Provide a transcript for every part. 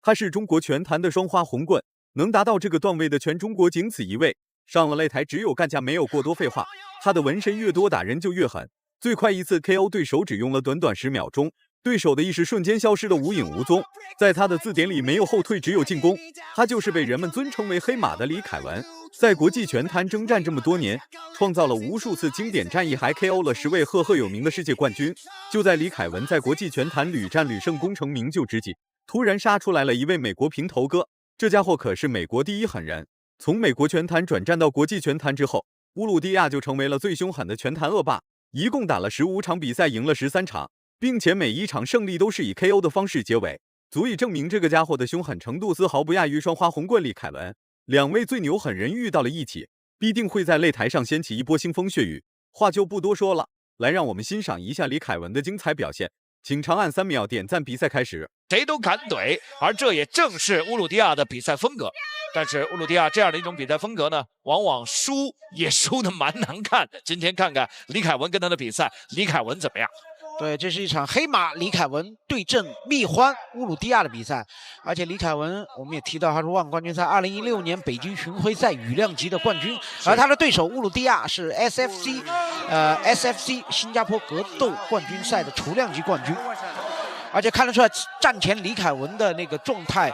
他是中国拳坛的双花红棍，能达到这个段位的全中国仅此一位。上了擂台只有干架，没有过多废话。他的纹身越多，打人就越狠。最快一次 KO 对手只用了短短10秒钟，对手的意识瞬间消失得无影无踪。在他的字典里没有后退，只有进攻。他就是被人们尊称为黑马的李凯文。在国际拳坛征战这么多年，创造了无数次经典战役，还 KO 了10位赫赫有名的世界冠军。就在李凯文在国际拳坛屡战屡胜、功成名就之际，突然杀出来了一位美国平头哥。这家伙可是美国第一狠人。从美国拳坛转战到国际拳坛之后，乌鲁迪亚就成为了最凶狠的拳坛恶霸，一共打了15场比赛，赢了13场，并且每一场胜利都是以 KO 的方式结尾，足以证明这个家伙的凶狠程度丝毫不亚于双花红棍李凯文。两位最牛狠人遇到了一起，必定会在擂台上掀起一波腥风血雨。话就不多说了，来让我们欣赏一下李凯文的精彩表现。请长按3秒点赞，比赛开始。谁都敢怼，而这也正是乌鲁迪亚的比赛风格。但是乌鲁迪亚这样的一种比赛风格呢，往往输也输得蛮难看。今天看看李凯文跟他的比赛，李凯文怎么样？对，这是一场黑马李凯文对阵蜜獾乌鲁迪亚的比赛，而且李凯文我们也提到他是万冠军赛2016年北京巡回赛羽量级的冠军，而他的对手乌鲁迪亚是 SFC 新加坡格斗冠军赛的雏量级冠军，而且看得出来战前李凯文的那个状态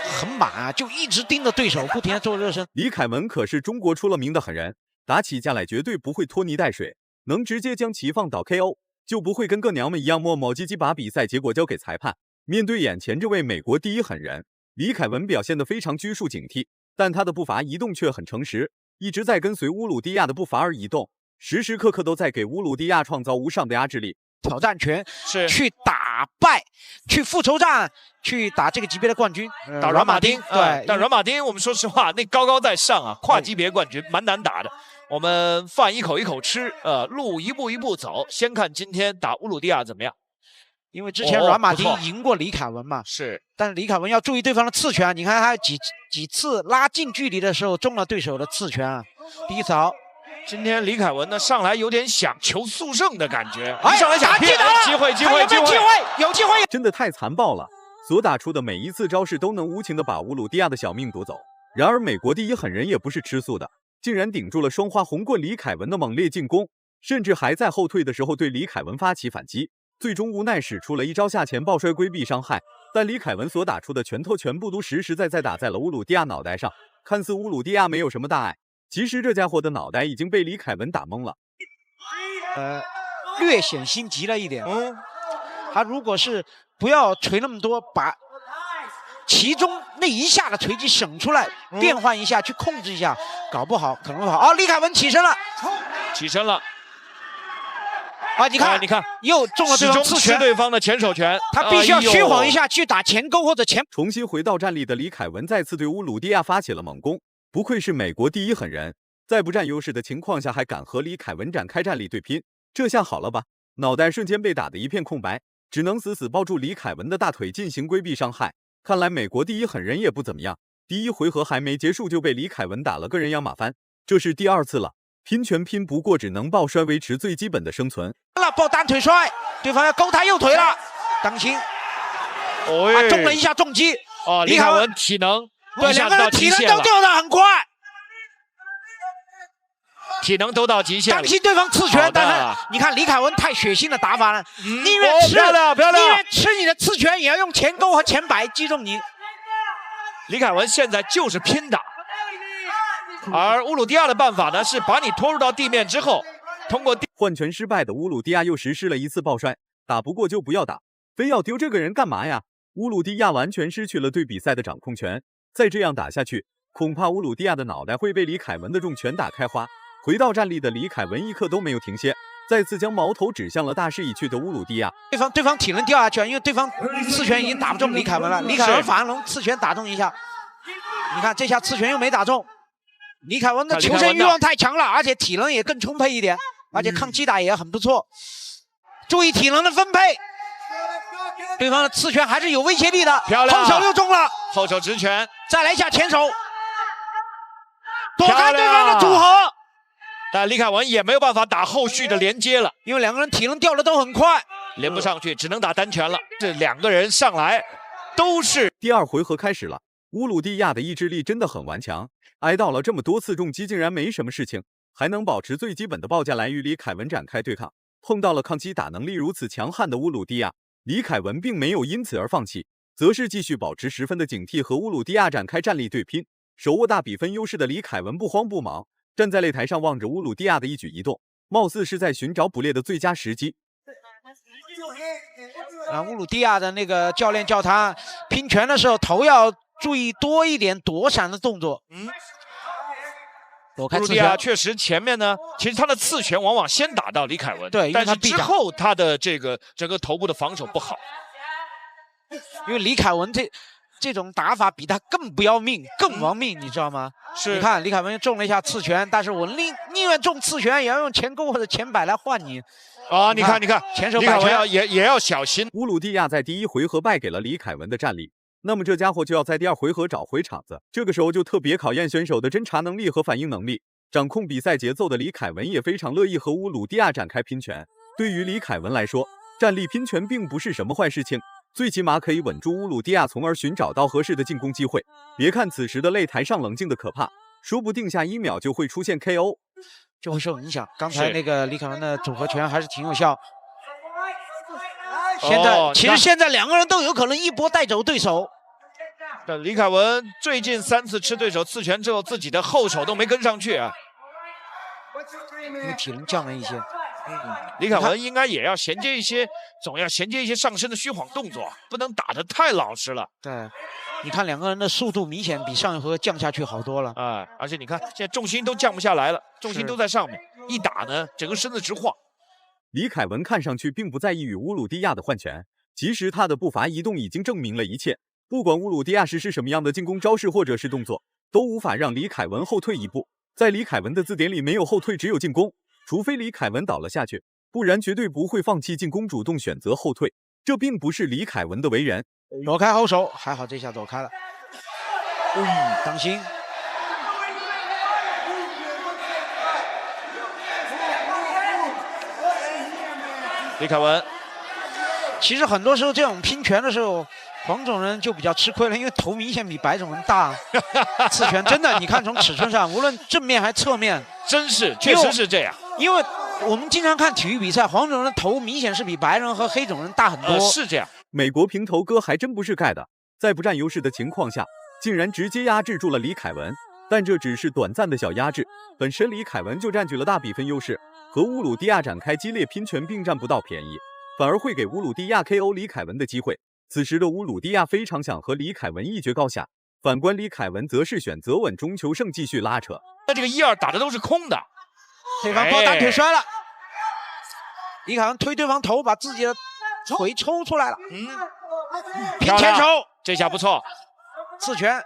很满啊，就一直盯着对手，不停地做热身。李凯文可是中国出了名的狠人，打起架来绝对不会拖泥带水，能直接将其放倒 KO。就不会跟个娘们一样磨磨唧唧把比赛结果交给裁判。面对眼前这位美国第一狠人，李凯文表现得非常拘束警惕，但他的步伐移动却很诚实，一直在跟随乌鲁迪亚的步伐而移动，时时刻刻都在给乌鲁迪亚创造无上的压制力。挑战权是去打败，去复仇战，去打这个级别的冠军，打阮马丁。对，但阮马丁我们说实话，那高高在上啊，跨级别冠军蛮难打的。我们饭一口一口吃，路一步一步走。先看今天打乌鲁迪亚怎么样？因为之前阮马丁赢过李凯文嘛，是，但是李凯文要注意对方的刺拳，你看他几次拉近距离的时候中了对手的刺拳啊。第一次好，今天李凯文呢上来有点想求速胜的感觉，上来想骗，机会，有机会，真的太残暴了！所打出的每一次招式都能无情的把乌鲁迪亚的小命夺走。然而美国第一狠人也不是吃素的。竟然顶住了双花红棍李凯文的猛烈进攻，甚至还在后退的时候对李凯文发起反击，最终无奈使出了一招下前抱摔规避伤害。但李凯文所打出的拳头全部都实实在在打在了乌鲁迪亚脑袋上，看似乌鲁迪亚没有什么大碍，其实这家伙的脑袋已经被李凯文打懵了。略显心急了一点。他如果是不要锤那么多，把其中那一下的锤击省出来，变换一下去控制一下，搞不好可能会好。李凯文起身了，你看，又中了对方刺拳，吃对方的前手拳，他必须要虚晃一下去打前勾或者前。重新回到战力的李凯文再次对乌鲁迪亚发起了猛攻，不愧是美国第一狠人，在不占优势的情况下还敢和李凯文展开战力对拼，这下好了吧？脑袋瞬间被打得一片空白，只能死死抱住李凯文的大腿进行规避伤害。看来美国第一狠人也不怎么样，第一回合还没结束就被李凯文打了个人仰马翻，这是第2次了。拼拳拼不过，只能抱摔维持最基本的生存。抱单腿摔，对方要勾他右腿了，当心！中了一下重击。李凯文体能，对，两个人体能都掉得很快，体能都到极限了。当心对方刺拳，但是你看李凯文太血腥的打法了，宁愿吃你的刺拳，也要用前勾和前摆击中你。李凯文现在就是拼打，而乌鲁迪亚的办法呢是把你拖入到地面之后，通过换拳失败的乌鲁迪亚又实施了一次抱摔，打不过就不要打，非要丢这个人干嘛呀？乌鲁迪亚完全失去了对比赛的掌控权，再这样打下去，恐怕乌鲁迪亚的脑袋会被李凯文的重拳打开花。回到战力的李凯文一刻都没有停歇，再次将矛头指向了大势已去的乌鲁迪亚。对方体能掉下去了，因为对方刺拳已经打不中李凯文了，李凯文反而能刺拳打中一下。你看这下刺拳又没打中，李凯文的求胜欲望太强了，而且体能也更充沛一点，而且抗击打也很不错。注意体能的分配，对方的刺拳还是有威胁力的。漂亮，后手又中了，后手直拳，再来一下前手，躲开对方的组合。但李凯文也没有办法打后续的连接了，因为两个人体能掉的都很快，连不上去，只能打单拳了。这两个人上来，都是。第2回合开始了，乌鲁蒂亚的意志力真的很顽强，挨到了这么多次重击竟然没什么事情，还能保持最基本的报价来与李凯文展开对抗。碰到了抗击打能力如此强悍的乌鲁蒂亚，李凯文并没有因此而放弃，则是继续保持10分的警惕和乌鲁蒂亚展开战力对拼。手握大比分优势的李凯文不慌不忙，站在擂台上望着乌鲁蒂亚的一举一动，貌似是在寻找捕猎的最佳时机。乌鲁蒂亚的那个教练叫他拼拳的时候头要注意多一点躲闪的动作。躲开刺拳。乌鲁蒂亚确实前面呢，其实他的刺拳往往先打到李凯文，对，但是之后他的这个整个头部的防守不好，因为李凯文这种打法比他更不要命，更亡命，你知道吗？是。你看李凯文中了一下刺拳，但是我宁愿中刺拳，也要用前勾或者前摆来换你。你看，前手摆拳也要小心。乌鲁蒂亚在第1回合败给了李凯文的战力，那么这家伙就要在第2回合找回场子，这个时候就特别考验选手的侦查能力和反应能力。掌控比赛节奏的李凯文也非常乐意和乌鲁蒂亚展开拼拳。对于李凯文来说，站立拼拳并不是什么坏事情，最起码可以稳住乌鲁蒂亚，从而寻找到合适的进攻机会。别看此时的擂台上冷静的可怕，说不定下1秒就会出现 KO， 就会受影响。刚才那个李凯文的组合拳还是挺有效。其实现在2个人都有可能一波带走对手。李凯文最近3次吃对手刺拳之后，自己的后手都没跟上去啊，因为体能降了一些。李凯文应该也要衔接一些，总要衔接一些上身的虚晃动作，不能打得太老实了。对，你看2个人的速度明显比上一回合降下去好多了。而且你看现在重心都降不下来了，重心都在上面，一打呢整个身子直晃。李凯文看上去并不在意与乌鲁蒂亚的换拳，其实他的步伐移动已经证明了一切。不管乌鲁蒂亚实施什么样的进攻招式或者是动作，都无法让李凯文后退一步。在李凯文的字典里，没有后退，只有进攻。除非李凯文倒了下去，不然绝对不会放弃进攻，主动选择后退。这并不是李凯文的为人。躲开后手，还好这下躲开了。当心！李凯文，其实很多时候这种拼拳的时候，黄种人就比较吃亏了，因为头明显比白种人大。刺拳真的，你看从尺寸上，无论正面还侧面，真是确实是这样。因为我们经常看体育比赛，黄种人的头明显是比白人和黑种人大很多。是这样。美国平头哥还真不是盖的，在不占优势的情况下，竟然直接压制住了李凯文。但这只是短暂的小压制，本身李凯文就占据了大比分优势，和乌鲁蒂亚展开激烈拼拳并占不到便宜，反而会给乌鲁蒂亚 KO 李凯文的机会。此时的乌鲁蒂亚非常想和李凯文一决高下，反观李凯文则是选择稳中求胜，继续拉扯。那这个1-2打的都是空的，对方抱大腿摔了，李凯文推对方头，把自己的腿抽出来了。拼前手，这下不错。刺拳。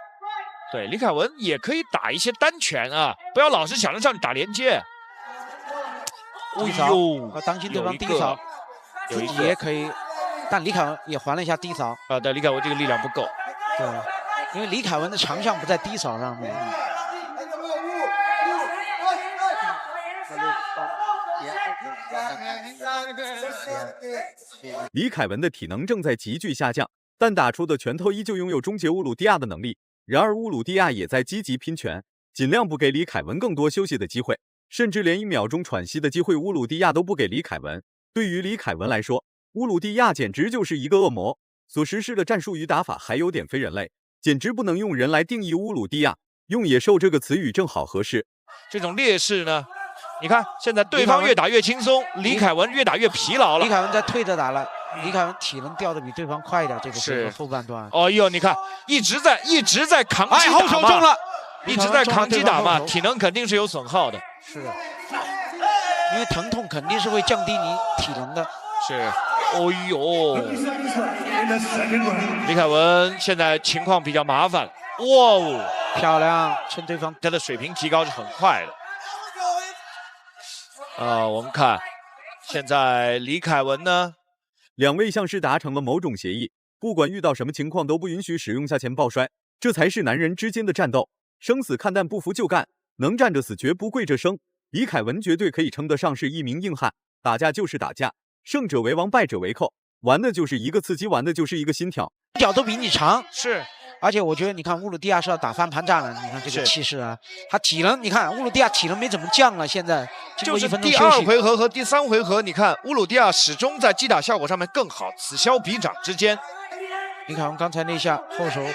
对，李凯文也可以打一些单拳啊，不要老是想着上去打连接。低扫，当心对方低扫，自己也可以，但李凯文也还了一下低扫。对，李凯文这个力量不够。对，因为李凯文的强项不在低扫上面。李凯文的体能正在急剧下降，但打出的拳头依旧拥有终结乌鲁蒂亚的能力。然而乌鲁蒂亚也在积极拼拳，尽量不给李凯文更多休息的机会，甚至连1秒钟喘息的机会乌鲁蒂亚都不给李凯文。对于李凯文来说，乌鲁蒂亚简直就是一个恶魔，所实施的战术与打法还有点非人类，简直不能用人来定义乌鲁蒂亚，用野兽这个词语正好合适。这种劣势呢，你看现在对方越打越轻松，李凯文越打越疲劳了。李凯文在退着打了。李凯文体能掉的比对方快一点，这个是后半段。哦呦，你看一直在抗击打嘛，后手中了，一直在抗击打嘛，体能肯定是有损耗的。是的，因为疼痛肯定是会降低你体能的。是，哦呦，李凯文现在情况比较麻烦。哇哦，漂亮，趁对方他的水平提高是很快的。我们看现在李凯文呢。2位像是达成了某种协议，不管遇到什么情况都不允许使用下潜抱摔，这才是男人之间的战斗，生死看淡，不服就干，能站着死绝不跪着生。李凯文绝对可以称得上是一名硬汉，打架就是打架，胜者为王，败者为寇。玩的就是一个刺激，玩的就是一个心跳。脚都比你长，是。而且我觉得，你看乌鲁蒂亚是要打翻盘战了。你看这个气势啊，他体能，你看乌鲁蒂亚体能没怎么降了。现在就是第2回合和第3回合，你看乌鲁蒂亚始终在击打效果上面更好，此消彼长之间。李凯文刚才那下后手力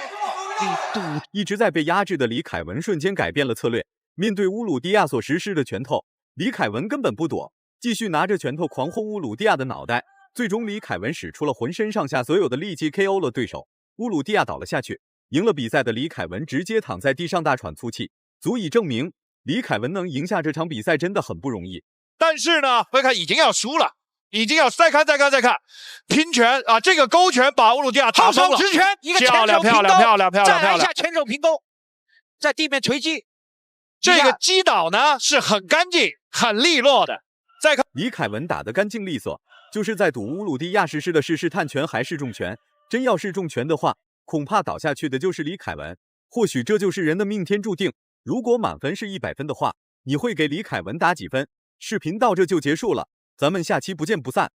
度，一直在被压制的李凯文瞬间改变了策略，面对乌鲁蒂亚所实施的拳头，李凯文根本不躲，继续拿着拳头狂轰乌鲁蒂亚的脑袋。最终，李凯文使出了浑身上下所有的力气 KO 了对手，乌鲁蒂亚倒了下去。赢了比赛的李凯文直接躺在地上大喘粗气，足以证明李凯文能赢下这场比赛真的很不容易。但是呢，贝克已经要输了，已经要再看，拼拳啊！这个勾拳把乌鲁蒂亚打疯了，后手直拳，一个前手漂亮，再来一下前手平勾，在地面锤击。这个击倒呢是很干净、很利落的。再看李凯文打得干净利索，就是在赌乌鲁蒂亚实施的是试探拳还是重拳。真要是重拳的话，恐怕倒下去的就是李凯文。或许这就是人的命天注定。如果满分是100分的话，你会给李凯文打几分？视频到这就结束了，咱们下期不见不散。